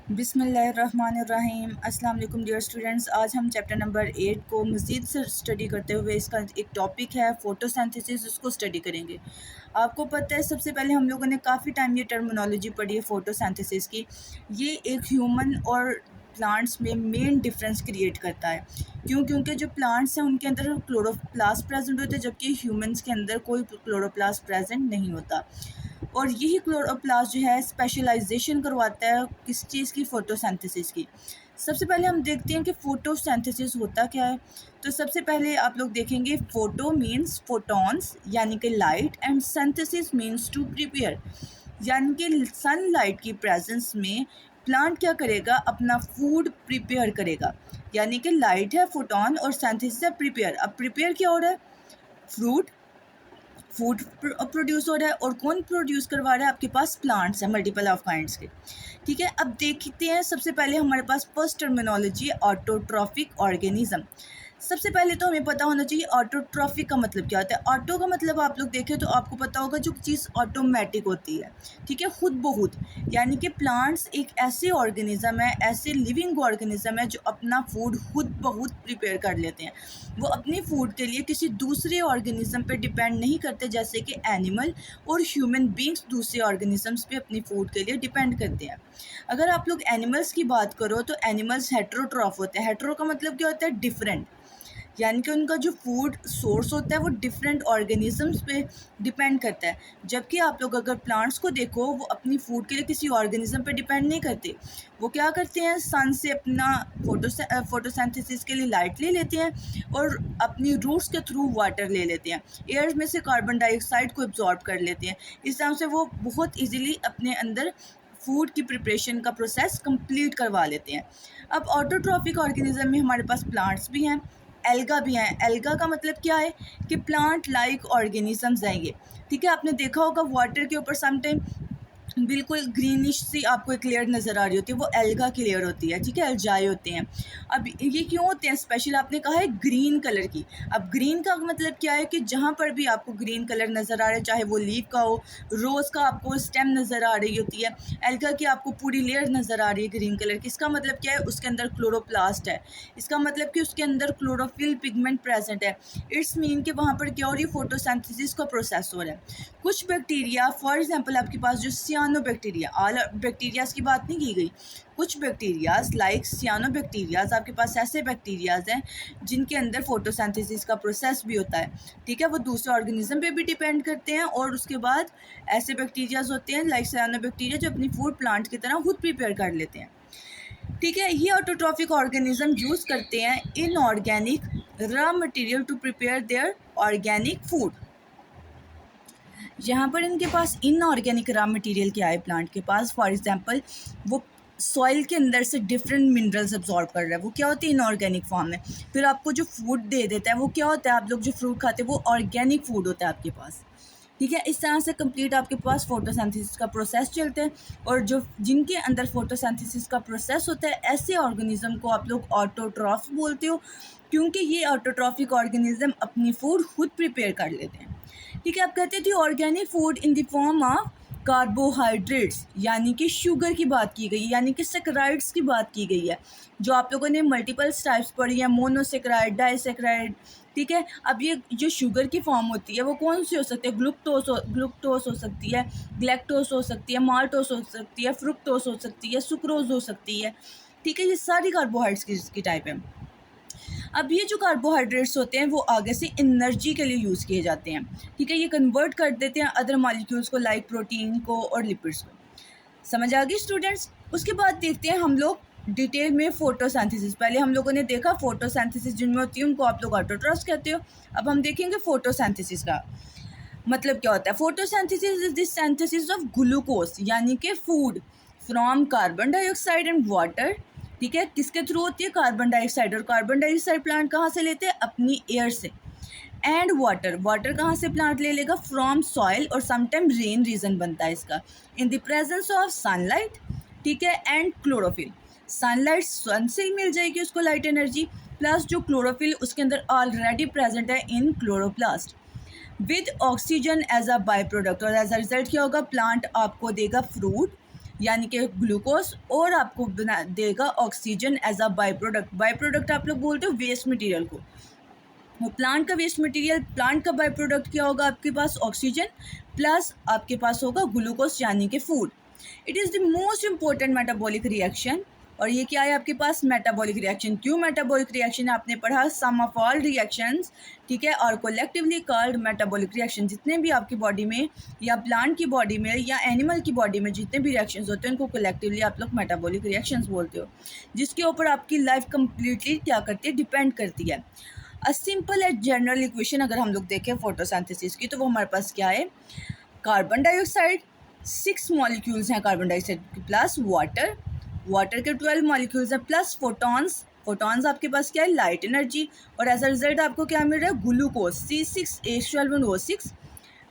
बिस्मिल्लाहिर्रहमानिर्रहीम। अस्सलाम वालेकुम डियर स्टूडेंट्स। आज हम चैप्टर नंबर 8 को मज़ीद से स्टडी करते हुए इसका एक टॉपिक है फ़ोटोसिंथेसिस, उसको स्टडी करेंगे। आपको पता है सबसे पहले हम लोगों ने काफ़ी टाइम ये टर्मिनोलॉजी पढ़ी है फ़ोटोसिंथेसिस की। ये एक ह्यूमन और प्लांट्स में मेन डिफरेंस क्रिएट करता है। क्योंकि जो प्लांट्स हैं उनके अंदर क्लोरोप्लास्ट प्रेजेंट होते हैं, जबकि ह्यूमंस के अंदर कोई क्लोरोप्लास्ट प्रेजेंट नहीं होता। और यही क्लोरोप्लास्ट जो है स्पेशलाइजेशन करवाता है किस चीज़ की, फ़ोटोसिंथेसिस की। सबसे पहले हम देखते हैं कि फ़ोटोसिंथेसिस होता क्या है। तो सबसे पहले आप लोग देखेंगे फ़ोटो मीन्स फोटॉन्स यानी कि light, and synthesis means to prepare यानी कि सनलाइट की प्रेजेंस में प्लांट क्या करेगा, अपना फूड प्रिपेयर करेगा। यानी कि लाइट है फोटोन और सिंथेसिस है प्रिपेयर। अब प्रिपेयर क्या हो रहा है, फ्रूट फूड प्रोड्यूस हो रहा है। और कौन प्रोड्यूस करवा रहा है, आपके पास प्लांट्स हैं मल्टीपल ऑफ काइंड्स के। ठीक है, अब देखते हैं सबसे पहले हमारे पास फर्स्ट टर्मिनोलॉजी है ऑटोट्रॉफिक ऑर्गेनिज्म। सबसे पहले तो हमें पता होना चाहिए ऑटोट्रॉफिक का मतलब क्या होता है। ऑटो का मतलब आप लोग देखें तो आपको पता होगा जो चीज़ ऑटोमेटिक होती है, ठीक है, खुद ब खुद। यानी कि प्लांट्स एक ऐसे ऑर्गेनिज्म है, ऐसे लिविंग ऑर्गेनिज्म है जो अपना फूड खुद ब खुद प्रिपेयर कर लेते हैं। वो अपनी फूड के लिए किसी दूसरे ऑर्गेनिज्म पे डिपेंड नहीं करते, जैसे कि एनिमल और ह्यूमन बींग्स दूसरे ऑर्गेनिजम्स पे अपनी फूड के लिए डिपेंड करते हैं। अगर आप लोग एनिमल्स की बात करो तो एनिमल्स हेट्रोट्रॉफ होते हैं। हेट्रो का मतलब क्या होता है, डिफरेंट। यानी कि उनका जो फूड सोर्स होता है वो डिफरेंट ऑर्गेनिजम्स पे डिपेंड करता है। जबकि आप लोग अगर प्लांट्स को देखो, वो अपनी फूड के लिए किसी ऑर्गेनिज्म पे डिपेंड नहीं करते। वो क्या करते हैं, सन से अपना फोटोसिंथेसिस के लिए लाइट ले लेते हैं और अपनी रूट्स के थ्रू वाटर ले लेते हैं। एयर में से कार्बन डाइऑक्साइड को एब्जॉर्ब कर लेते हैं। इस तरह से वो बहुत ईजीली अपने अंदर फूड की प्रिपरेशन का प्रोसेस कंप्लीट करवा लेते हैं। अब ऑटोट्रॉफिक ऑर्गेनिज्म में हमारे पास प्लांट्स भी हैं, एल्गा भी हैं। एल्गा का मतलब क्या है कि प्लांट लाइक ऑर्गेनिजम्स हैं ये। ठीक है, आपने देखा होगा वाटर के ऊपर समटाइम बिल्कुल ग्रीनिश सी आपको एक लेयर नज़र आ रही होती है, वो एल्गा की लेयर होती है। ठीक है, एल्जाई होते हैं। अब ये क्यों होते हैं स्पेशल, आपने कहा है ग्रीन कलर की। अब ग्रीन का मतलब क्या है कि जहाँ पर भी आपको ग्रीन कलर नज़र आ रहा है, चाहे वो लीफ का हो, रोज़ का आपको स्टेम नज़र आ रही होती है, एल्गा की आपको पूरी लेयर नज़र आ रही है ग्रीन कलर की। इसका मतलब क्या है, उसके अंदर क्लोरोप्लास्ट है। इसका मतलब कि उसके अंदर क्लोरोफिल पिगमेंट प्रेजेंट है। इट्स मीन कि वहाँ पर क्या हो रही है, फोटोसिंथेसिस का प्रोसेस हो रहा है। कुछ बैक्टीरिया, फॉर एग्जांपल आपके पास जो सियानो बैक्टीरिया, ऑल बैक्टीरियाज की बात नहीं की गई, कुछ बैक्टीरियाज लाइक सियानो बैक्टीरियाज, आपके पास ऐसे बैक्टीरियाज हैं जिनके अंदर फोटोसिंथेसिस का प्रोसेस भी होता है। ठीक है, वो दूसरे ऑर्गेनिज्म पे भी डिपेंड करते हैं। और उसके बाद ऐसे बैक्टीरियाज होते हैं लाइक सियानो बैक्टीरिया जो अपनी फूड प्लांट की तरह खुद प्रिपेयर कर लेते हैं। ठीक है, ये ऑटोट्रॉफिक ऑर्गेनिज्म यूज़ करते हैं inorganic raw material to prepare their organic food. यहाँ पर इनके पास इनऑर्गेनिक रॉ मटेरियल क्या है प्लांट के पास, फॉर एग्जांपल वो सॉइल के अंदर से डिफरेंट मिनरल्स अब्जॉर्ब कर रहा है, वो क्या होती है इनऑर्गेनिक फॉर्म में। फिर आपको जो फूड दे देता है वो क्या होता है, आप लोग जो फ्रूट खाते हैं वो ऑर्गेनिक फूड होता है आपके पास। ठीक है, इस तरह से कंप्लीट आपके पास फोटोसिंथेसिस का प्रोसेस चलता है। और जो जिनके अंदर फोटोसिंथेसिस का प्रोसेस होता है, ऐसे ऑर्गेनिज्म को आप लोग ऑटोट्रॉफ्स बोलते हो, क्योंकि ये ऑटोट्रॉफिक ऑर्गेनिज्म अपनी फूड खुद प्रिपेयर कर लेते हैं। ठीक है, आप कहते थे organic food in the form of carbohydrates, यानी कि शुगर की बात की गई, यानी कि सेक्राइड्स की बात की गई है। जो आप लोगों ने मल्टीपल टाइप्स पढ़ी है, मोनोसेक्राइड, डाइसेक्राइड। ठीक है, अब ये जो शुगर की फॉर्म होती है वो कौन सी हो सकती है, ग्लूकोज हो सकती है, ग्लैक्टोज हो सकती है, माल्टोज हो सकती है, फ्रुक्टोज हो सकती है, सुक्रोज हो सकती है। ठीक है, ये सारी कार्बोहाइड्रेट्स की टाइप है। अब ये जो कार्बोहाइड्रेट्स होते हैं वो आगे से एनर्जी के लिए यूज़ किए जाते हैं। ठीक है, ये कन्वर्ट कर देते हैं अदर मॉलिक्यूल्स को, लाइक प्रोटीन को और लिपिड्स को। समझ आ गई स्टूडेंट्स। उसके बाद देखते हैं हम लोग डिटेल में फोटोसिंथेसिस। पहले हम लोगों ने देखा फोटोसिंथेसिस जिनमें होती है उनको आप लोग ऑटोट्रॉफ्स कहते हो। अब हम देखेंगे फोटोसिंथेसिस का मतलब क्या होता है। Photosynthesis is the synthesis of glucose यानी कि food from carbon dioxide and water. ठीक है, किसके थ्रू होती है, कार्बन डाइऑक्साइड। और कार्बन डाइऑक्साइड प्लांट कहाँ से लेते हैं, अपनी एयर से। एंड वाटर, वाटर कहाँ से प्लांट ले लेगा, फ्रॉम सॉइल और समटाइम रेन रीजन बनता है इसका। In the presence of sunlight, ठीक है, एंड क्लोरोफिल। सनलाइट, सन से ही मिल जाएगी उसको लाइट एनर्जी, प्लस जो क्लोरोफिल उसके अंदर ऑलरेडी प्रेजेंट है in chloroplast, with oxygen as a by product. और एज अ रिजल्ट क्या होगा, प्लांट आपको देगा फ्रूट यानी कि ग्लूकोज, और आपको बना देगा oxygen as a by product. By product आप लोग बोलते हो वेस्ट मटेरियल को। वो प्लांट का वेस्ट मटेरियल, प्लांट का बाई प्रोडक्ट क्या होगा आपके पास? ऑक्सीजन प्लस आपके पास होगा ग्लूकोज यानी कि food. It is the most important metabolic reaction. और ये क्या है आपके पास? Metabolic reaction. क्यों मेटाबॉलिक रिएक्शन? आपने पढ़ा सम ऑफ ऑल रिएक्शंस, ठीक है, और कोलेक्टिवली कॉल्ड मेटाबॉलिक रिएक्शन। जितने भी आपकी बॉडी में या प्लांट की बॉडी में या एनिमल की बॉडी में जितने भी रिएक्शंस होते हैं उनको कोलेक्टिवली आप लोग मेटाबॉलिक रिएक्शंस बोलते हो, जिसके ऊपर आपकी लाइफ कंप्लीटली क्या करती है? डिपेंड करती है। A simple and general equation अगर हम लोग देखें फोटोसिंथेसिस की, तो वो हमारे पास क्या है? कार्बन डाइऑक्साइड 6 मॉलिक्यूल्स हैं कार्बन डाइऑक्साइड के, प्लस वाटर, वाटर के 12 मॉलिक्यूल्स हैं, प्लस फोटॉन्स, फोटॉन्स आपके पास क्या है? Light energy. और एज अ रिजल्ट आपको क्या मिल रहा है? ग्लूकोज C6H12O6,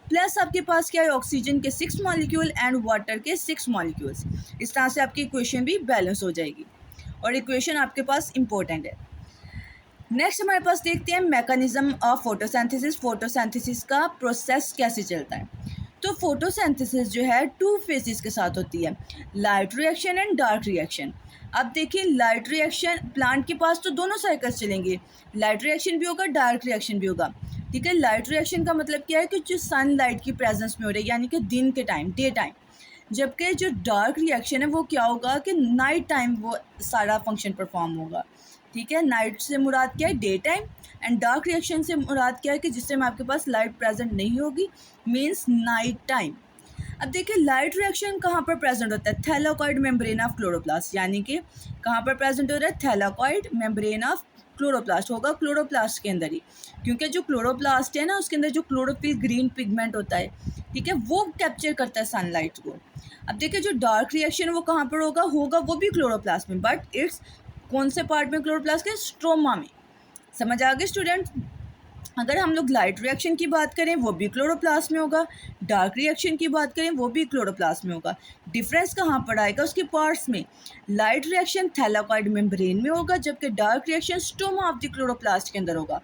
प्लस आपके पास क्या है? ऑक्सीजन के 6 मॉलिक्यूल एंड वाटर के 6 मॉलिक्यूल्स। इस तरह से आपकी इक्वेशन भी बैलेंस हो जाएगी, और इक्वेशन आपके पास इंपॉर्टेंट है। नेक्स्ट हमारे पास देखते हैं मैकेनिज्म ऑफ फोटोसिंथेसिस। फोटोसिंथेसिस का प्रोसेस कैसे चलता है? तो फोटोसिंथेसिस जो है 2 फेजेस के साथ होती है, light reaction and dark reaction. अब देखिए लाइट रिएक्शन, प्लांट के पास तो दोनों साइकिल्स चलेंगे, लाइट रिएक्शन भी होगा, डार्क रिएक्शन भी होगा, ठीक है। लाइट रिएक्शन का मतलब क्या है कि जो सनलाइट की प्रेजेंस में हो रही है, यानी कि दिन के टाइम, डे टाइम। जबकि जो डार्क रिएक्शन है वो क्या होगा कि नाइट टाइम वो सारा फंक्शन परफॉर्म होगा, ठीक है। नाइट से मुराद क्या है? Day time. And dark reaction से मुराद क्या है कि जिससे में आपके पास लाइट प्रेजेंट नहीं होगी, मीन्स नाइट टाइम। अब देखिए लाइट रिएक्शन कहाँ पर प्रेजेंट होता है? थैलाकॉइड मेम्ब्रेन ऑफ क्लोरोप्लास्ट, यानी कि कहाँ पर प्रेजेंट हो रहा है? थैलाकॉइड मेम्ब्रेन ऑफ क्लोरोप्लास्ट होगा, क्लोरोप्लास्ट के अंदर ही, क्योंकि जो क्लोरोप्लास्ट है ना उसके अंदर जो क्लोरोफिल ग्रीन पिगमेंट होता है, ठीक है, वो कैप्चर करता है सनलाइट को। अब देखिए जो डार्क रिएक्शन है वो कहाँ पर होगा? वो भी क्लोरोप्लास्ट में, बट इट्स कौन से पार्ट में? क्लोरोप्लास्ट के स्ट्रोमा में। समझ आ गए स्टूडेंट? अगर हम लोग लाइट रिएक्शन की बात करें वो भी क्लोरोप्लास्ट में होगा, डार्क रिएक्शन की बात करें वो भी क्लोरोप्लास्ट में होगा। डिफरेंस कहाँ पर आएगा? उसके पार्ट्स में। लाइट रिएक्शन थैलाकॉइड मेम्ब्रेन में होगा, जबकि dark reaction stoma of the chloroplast के अंदर होगा।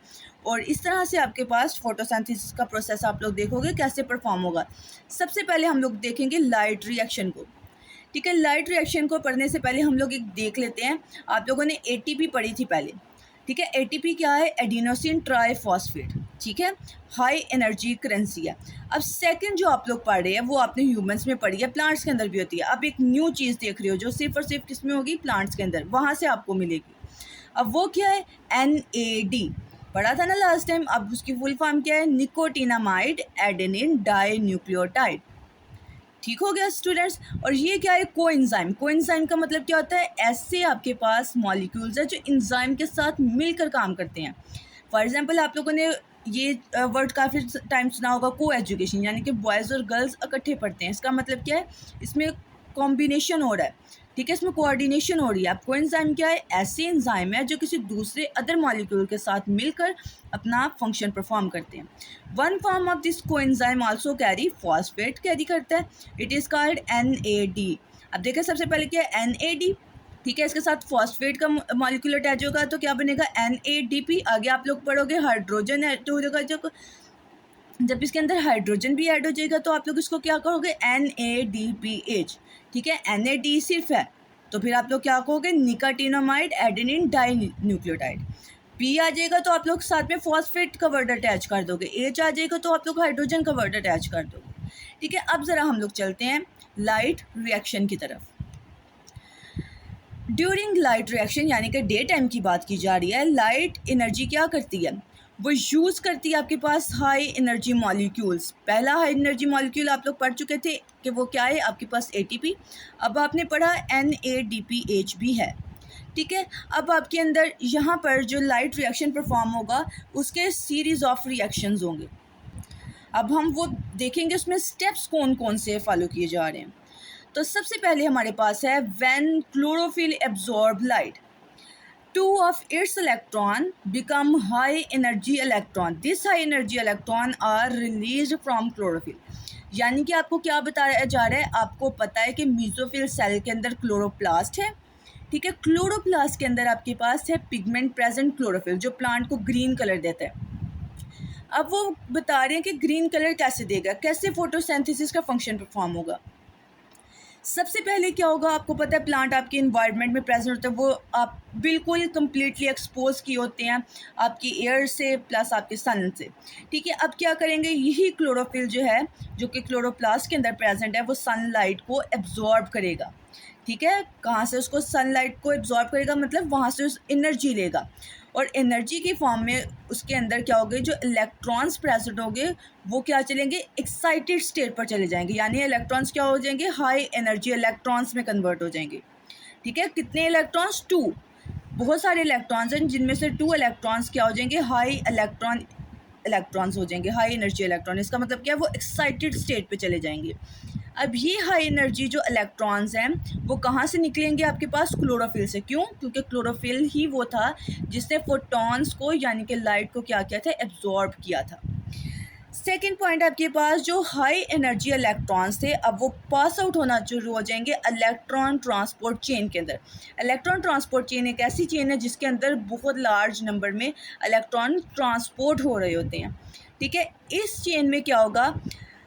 और इस तरह से आपके पास फोटोसिंथेसिस का प्रोसेस आप लोग देखोगे कैसे परफॉर्म होगा। सबसे पहले हम लोग देखेंगे लाइट रिएक्शन को, ठीक है। लाइट रिएक्शन को पढ़ने से पहले हम लोग एक देख लेते हैं, आप लोगों ने एटीपी पढ़ी थी पहले, ठीक है। एटीपी क्या है? एडिनोसिन ट्राइफॉस्फेट, ठीक है, हाई एनर्जी करेंसी है। अब सेकंड जो आप लोग पढ़ रहे हैं वो आपने ह्यूमंस में पढ़ी है, प्लांट्स के अंदर भी होती है। अब एक न्यू चीज़ देख रहे हो जो सिर्फ और सिर्फ किसमें होगी? प्लांट्स के अंदर, वहाँ से आपको मिलेगी। अब वो क्या है? NAD पढ़ा था ना लास्ट टाइम। अब उसकी फुल फॉर्म क्या है? निकोटिनामाइड एडेनिन डाई न्यूक्लियोटाइड, ठीक हो गया स्टूडेंट्स। और ये क्या है? कोएंजाइम। कोएंजाइम का मतलब क्या होता है? ऐसे आपके पास मॉलिक्यूल्स है जो एंजाइम के साथ मिलकर काम करते हैं। फॉर एग्जांपल आप लोगों ने ये वर्ड काफ़ी टाइम सुना होगा, को एजुकेशन, यानी कि बॉयज़ और गर्ल्स इकट्ठे पढ़ते हैं। इसका मतलब क्या है? इसमें कॉम्बिनेशन हो रहा है, ठीक है, इसमें कोऑर्डिनेशन हो रही है। अब कोएंजाइम क्या है? ऐसे एंजाइम है जो किसी दूसरे अदर मॉलिक्यूल के साथ मिलकर अपना फंक्शन परफॉर्म करते हैं। One form of this coenzyme also carry phosphate carry करता है, इट इज़ कॉल्ड NAD। अब देखिए सबसे पहले क्या है? NAD, ठीक है, इसके साथ फॉस्फेट का मॉलिक्यूल अटैच होगा तो क्या बनेगा? NADP। आगे आप लोग पढ़ोगे हाइड्रोजन ऐड हो जाएगा, जब इसके अंदर हाइड्रोजन भी ऐड हो जाएगा तो आप लोग इसको क्या कहोगे? NADPH, ठीक है। NAD सिर्फ है तो फिर आप लोग क्या कहोगे? Nicotinamide adenine dinucleotide. P आ जाएगा तो आप लोग साथ में फॉस्फेट का वर्ड अटैच कर दोगे। H आ जाएगा तो आप लोग हाइड्रोजन का वर्ड अटैच कर दोगे, ठीक है। अब ज़रा हम लोग चलते हैं लाइट रिएक्शन की तरफ। ड्यूरिंग लाइट रिएक्शन यानी कि डे टाइम की बात की जा रही है, लाइट एनर्जी क्या करती है? वो यूज़ करती है आपके पास हाई एनर्जी मॉलिक्यूल्स। पहला हाई एनर्जी मॉलिक्यूल आप लोग पढ़ चुके थे कि वो क्या है? आपके पास ATP। अब आपने पढ़ा NADPH भी है, ठीक है। अब आपके अंदर यहाँ पर जो लाइट रिएक्शन परफॉर्म होगा उसके सीरीज़ ऑफ रिएक्शंस होंगे। अब हम वो देखेंगे उसमें स्टेप्स कौन कौन से फॉलो किए जा रहे हैं। तो सबसे पहले हमारे पास है when chlorophyll absorb light, two of its electron become high energy electron. This high energy electron are released from chlorophyll. यानी कि आपको क्या बताया जा रहा है? आपको पता है कि मीजोफिल सेल के अंदर क्लोरोप्लास्ट है, ठीक है। क्लोरोप्लास्ट के अंदर आपके पास है पिगमेंट प्रेजेंट क्लोरोफिल जो प्लांट को ग्रीन कलर देता है। अब वो बता रहे हैं कि ग्रीन कलर कैसे देगा, कैसे फोटोसिंथेसिस का फंक्शन परफॉर्म होगा। सबसे पहले क्या होगा, आपको पता है प्लांट आपके इन्वायरमेंट में प्रेजेंट होते हैं, वो आप बिल्कुल कम्प्लीटली एक्सपोज किए होते हैं आपकी एयर से प्लस आपके सन से। ठीक है, अब क्या करेंगे, यही क्लोरोफिल जो है, जो कि क्लोरोप्लास्ट के अंदर प्रेजेंट है, वो सनलाइट को एब्जॉर्ब करेगा। ठीक है, कहाँ से उसको सनलाइट को एब्जॉर्ब करेगा, मतलब वहाँ से उस एनर्जी लेगा, और एनर्जी की फॉर्म में उसके अंदर क्या होगे, जो इलेक्ट्रॉन्स प्रेजेंट होंगे वो क्या चलेंगे, एक्साइटेड स्टेट पर चले जाएंगे, यानी इलेक्ट्रॉन्स क्या हो जाएंगे, हाई एनर्जी इलेक्ट्रॉन्स में कन्वर्ट हो जाएंगे। ठीक है, कितने इलेक्ट्रॉन्स, 2, बहुत सारे इलेक्ट्रॉन्स हैं, जिनमें से 2 इलेक्ट्रॉन्स क्या हो जाएंगे, हाई इलेक्ट्रॉन्स हो जाएंगे, हाई एनर्जी इलेक्ट्रॉन। इसका मतलब क्या है, वो एक्साइटेड स्टेट पे चले जाएंगे। अब ये हाई एनर्जी जो इलेक्ट्रॉन्स हैं वो कहाँ से निकलेंगे, आपके पास क्लोरोफिल से। क्यों, क्योंकि क्लोरोफिल ही वो था जिसने फोटॉन्स को यानी कि लाइट को क्या किया था, एब्जॉर्ब किया था। सेकेंड पॉइंट, आपके पास जो हाई एनर्जी इलेक्ट्रॉन्स थे अब वो पास आउट होना शुरू हो जाएंगे इलेक्ट्रॉन ट्रांसपोर्ट चेन के अंदर। इलेक्ट्रॉन ट्रांसपोर्ट चेन एक ऐसी चेन है जिसके अंदर बहुत लार्ज नंबर में इलेक्ट्रॉन ट्रांसपोर्ट हो रहे होते हैं। ठीक है, इस चेन में क्या होगा,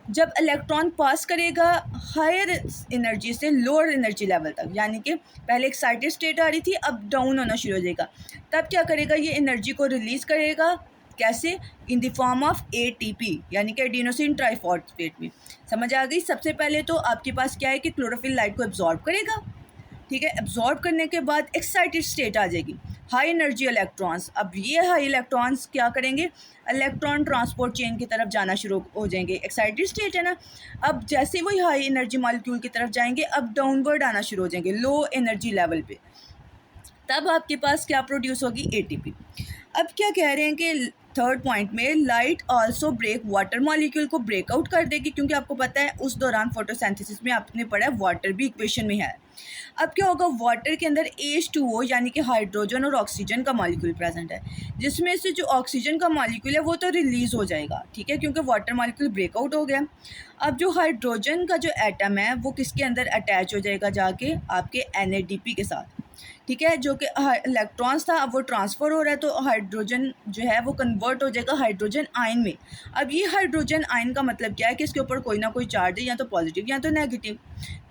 जब इलेक्ट्रॉन पास करेगा हायर एनर्जी से लोअर एनर्जी लेवल तक, यानी कि पहले एक्साइटेड स्टेट आ रही थी, अब डाउन होना शुरू हो जाएगा, तब क्या करेगा, ये एनर्जी को रिलीज़ करेगा। कैसे, in the form of ATP, यानी कि एडिनोसिन ट्राइफॉस्फेट में। समझ आ गई। सबसे पहले तो आपके पास क्या है कि क्लोरोफिल लाइट को एब्जॉर्ब करेगा। ठीक है, एब्जॉर्ब करने के बाद एक्साइटेड स्टेट आ जाएगी, हाई एनर्जी इलेक्ट्रॉन्स। अब ये हाई इलेक्ट्रॉन्स क्या करेंगे, इलेक्ट्रॉन ट्रांसपोर्ट चेन की तरफ जाना शुरू हो जाएंगे। एक्साइटेड स्टेट है ना, अब जैसे वही हाई एनर्जी मॉलिक्यूल की तरफ जाएंगे, अब डाउनवर्ड आना शुरू हो जाएंगे लो एनर्जी लेवल पे, तब आपके पास क्या प्रोड्यूस होगी, ATP। अब क्या कह रहे हैं कि थर्ड पॉइंट में light also break water molecule को ब्रेकआउट कर देगी, क्योंकि आपको पता है उस दौरान फोटोसिंथेसिस में आपने पढ़ा है वाटर भी इक्वेशन में है। अब क्या होगा, वाटर के अंदर H2O यानी कि हाइड्रोजन और ऑक्सीजन का मॉलिक्यूल प्रेजेंट है, जिसमें से जो ऑक्सीजन का मॉलिक्यूल है वो तो रिलीज़ हो जाएगा। ठीक है, क्योंकि वाटर मॉलिक्यूल ब्रेकआउट हो गया। अब जो हाइड्रोजन का जो एटम है वो किसके अंदर अटैच हो जाएगा, जाके आपके NADP के साथ। ठीक है, जो कि इलेक्ट्रॉन्स था अब वो ट्रांसफ़र हो रहा है, तो हाइड्रोजन जो है वो कन्वर्ट हो जाएगा हाइड्रोजन आयन में। अब ये हाइड्रोजन आयन का मतलब क्या है कि इसके ऊपर कोई ना कोई चार्ज है, या तो पॉजिटिव या तो नेगेटिव।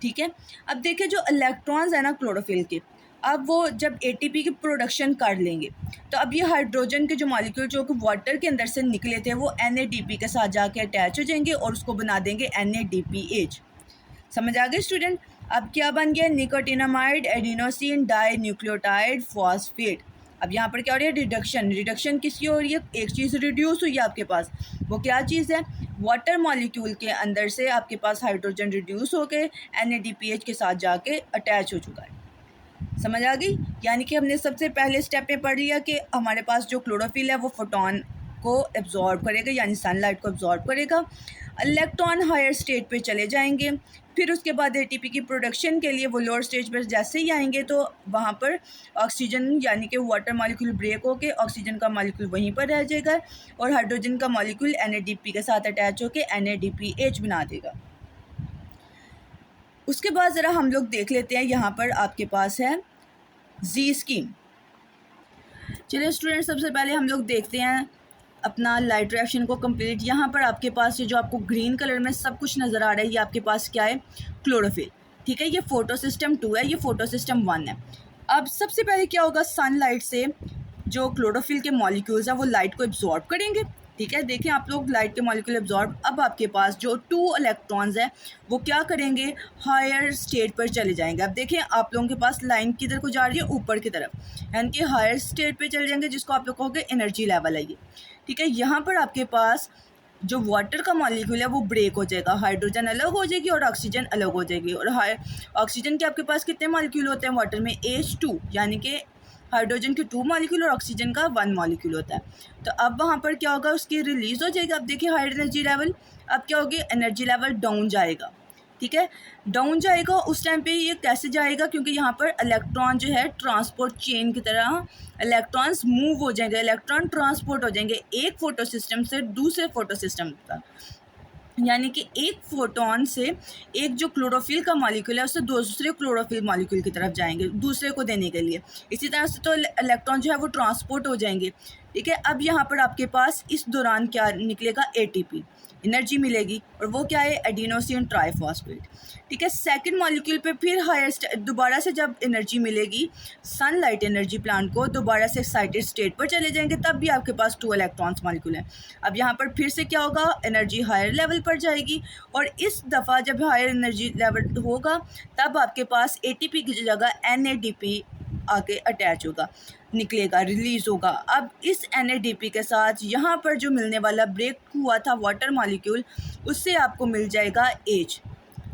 ठीक है, अब देखिए जो इलेक्ट्रॉन्स है ना क्लोरोफिल के, अब वो जब ATP की प्रोडक्शन कर लेंगे, तो अब ये हाइड्रोजन के जो मॉलिक्यूल जो कि वाटर के अंदर से निकले थे वो NADP के साथ जाके अटैच हो जाएंगे और उसको बना देंगे NADPH। समझ आ गए स्टूडेंट। अब क्या बन गया, nicotinamide adenosine dinucleotide phosphate. अब यहाँ पर क्या हो रही है, रिडक्शन। रिडक्शन किसकी हो रही है, एक चीज़ रिड्यूस हुई है आपके पास, वो क्या चीज़ है, वाटर मॉलिक्यूल के अंदर से आपके पास हाइड्रोजन रिड्यूस होकर NADPH के साथ जाके अटैच हो चुका है। समझ आ गई। यानी कि हमने सबसे पहले स्टेप में पढ़ लिया कि हमारे पास जो क्लोरोफिल है वो फोटोन को एब्जॉर्ब करेगा, यानी सनलाइट को एब्जॉर्ब करेगा। इलेक्ट्रॉन हायर स्टेट पे चले जाएंगे, फिर उसके बाद ATP की प्रोडक्शन के लिए वो लोअर स्टेज पर जैसे ही आएंगे तो वहाँ पर ऑक्सीजन यानी कि वाटर मॉलिक्यूल ब्रेक होके ऑक्सीजन का मॉलिक्यूल वहीं पर रह जाएगा और हाइड्रोजन का मॉलिक्यूल NADP के साथ अटैच होकर NADPH बना देगा। उसके बाद ज़रा हम लोग देख लेते हैं, यहाँ पर आपके पास है Z स्कीम। चलिए स्टूडेंट, सबसे पहले हम लोग देखते हैं अपना लाइट रिएक्शन को कंप्लीट। यहाँ पर आपके पास ये जो आपको ग्रीन कलर में सब कुछ नज़र आ रहा है, ये आपके पास क्या है, क्लोरोफिल। ठीक है, ये फोटो सिस्टम 2 है, ये फोटो सिस्टम 1 है। अब सबसे पहले क्या होगा, सनलाइट से जो क्लोरोफिल के मॉलिक्यूल्स हैं वो लाइट को एब्जॉर्ब करेंगे। ठीक है, देखें आप लोग, लाइट के मॉलिक्यूल एब्जॉर्ब। अब आपके पास जो 2 इलेक्ट्रॉन्स हैं वो क्या करेंगे, हायर स्टेट पर चले जाएंगे। अब देखें आप लोगों के पास लाइन किधर को जा रही है, ऊपर की तरफ, यानी कि हायर स्टेट पे चले जाएंगे, जिसको आप लोग कहोगे एनर्जी लेवल है ये। ठीक है, यहाँ पर आपके पास जो वाटर का मॉलिक्यूल है वो ब्रेक हो जाएगा, हाइड्रोजन अलग हो जाएगी और ऑक्सीजन अलग हो जाएगी। और ऑक्सीजन के आपके पास कितने मॉलिक्यूल होते हैं वाटर में, H2, यानी कि हाइड्रोजन के 2 मॉलिक्यूल और ऑक्सीजन का 1 मॉलिक्यूल होता है। तो अब वहाँ पर क्या होगा, उसकी रिलीज़ हो जाएगा। अब देखिए हाई एनर्जी लेवल, अब क्या होगी, एनर्जी लेवल डाउन जाएगा। ठीक है, डाउन जाएगा। उस टाइम पे ये कैसे जाएगा, क्योंकि यहाँ पर इलेक्ट्रॉन जो है ट्रांसपोर्ट चेन की तरह इलेक्ट्रॉन्स मूव हो जाएंगे, इलेक्ट्रॉन ट्रांसपोर्ट हो जाएंगे एक फोटो सिस्टम से दूसरे फोटो सिस्टम तक। यानी कि एक फोटोन से एक जो क्लोरोफिल का मॉलिक्यूल है उससे दूसरे क्लोरोफिल मॉलिक्यूल की तरफ जाएंगे दूसरे को देने के लिए। इसी तरह से तो इलेक्ट्रॉन जो है वो ट्रांसपोर्ट हो जाएंगे। ठीक है। अब यहाँ पर आपके पास इस दौरान क्या निकलेगा, ATP एनर्जी मिलेगी, और वो क्या है, एडिनोसिन ट्राइफॉस्फेट। ठीक है। सेकंड मॉलिक्यूल पे फिर हायर दोबारा से जब एनर्जी मिलेगी, सनलाइट एनर्जी प्लांट को, दोबारा से एक्साइटेड स्टेट पर चले जाएंगे, तब भी आपके पास 2 इलेक्ट्रॉन्स मॉलिक्यूल है। अब यहाँ पर फिर से क्या होगा, एनर्जी हायर लेवल पर जाएगी, और इस दफ़ा जब हायर एनर्जी लेवल होगा तब आपके पास ATP की जगह NADP आके अटैच होगा, निकलेगा, रिलीज होगा। अब इस NADP के साथ यहाँ पर जो मिलने वाला ब्रेक हुआ था वाटर मॉलिक्यूल, उससे आपको मिल जाएगा H।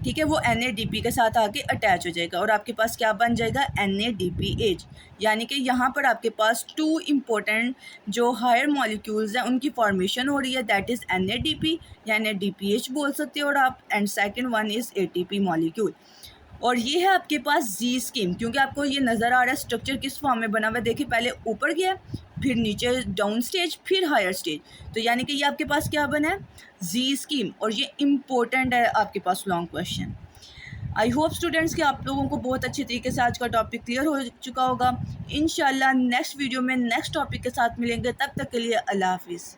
ठीक है, वो NADP के साथ आके अटैच हो जाएगा और आपके पास क्या बन जाएगा, NADPH। यानी कि यहाँ पर आपके पास 2 इम्पोर्टेंट जो हायर मॉलिक्यूल्स हैं उनकी फॉर्मेशन हो रही है, दैट इज़ NADP या NADPH बोल सकते हो और आप, and second one is ATP molecule. और ये है आपके पास जी स्कीम, क्योंकि आपको ये नज़र आ रहा है स्ट्रक्चर किस फॉर्म में बना हुआ है। देखिए, पहले ऊपर गया, फिर नीचे डाउन स्टेज, फिर हायर स्टेज, तो यानी कि ये आपके पास क्या बना है, जी स्कीम। और ये इम्पोर्टेंट है आपके पास long question. I hope students कि आप लोगों को बहुत अच्छे तरीके से आज का टॉपिक क्लियर हो चुका होगा। इंशाल्लाह नेक्स्ट वीडियो में नेक्स्ट टॉपिक के साथ मिलेंगे, तब तक के लिए अल्लाह हाफिज़।